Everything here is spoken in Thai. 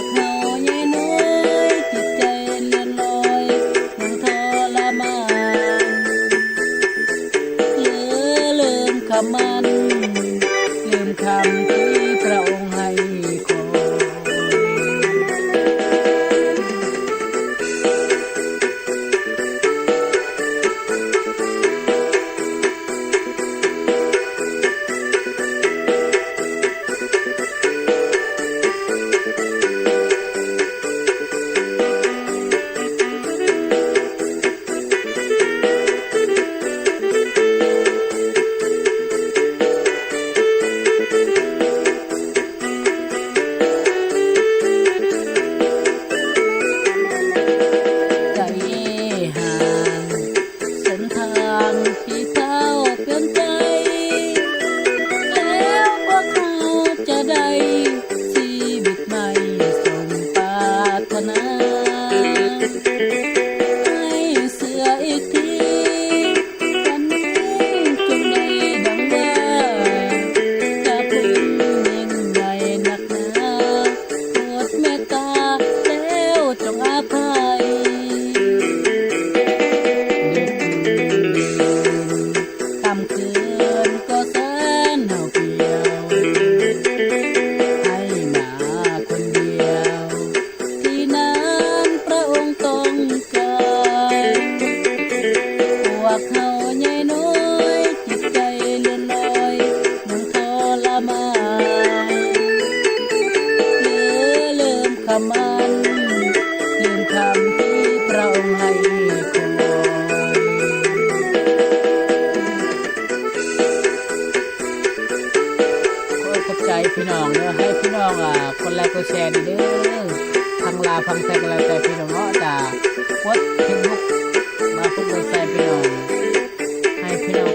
กเขาใหญ่น้อยจิตใจเลื่อนลอยยังทรมานลืมคำมันลืมคำที่พระองค์ให้ขอเขาใหญ่น้อยจิตใจเลื่อนลอยยังทรมานลืมคำมันลืมคำที่พระองค์ให้ขอขอบใจพี่น้องเด้อให้พี่น้องคนไลค์กดแชร์เด้อพังลาพังไทยกันแล้วแต่พี่น้องเนาะจ้ากดเฟซบุ๊กมาคุยกันพี่น้องให้พี่น้อง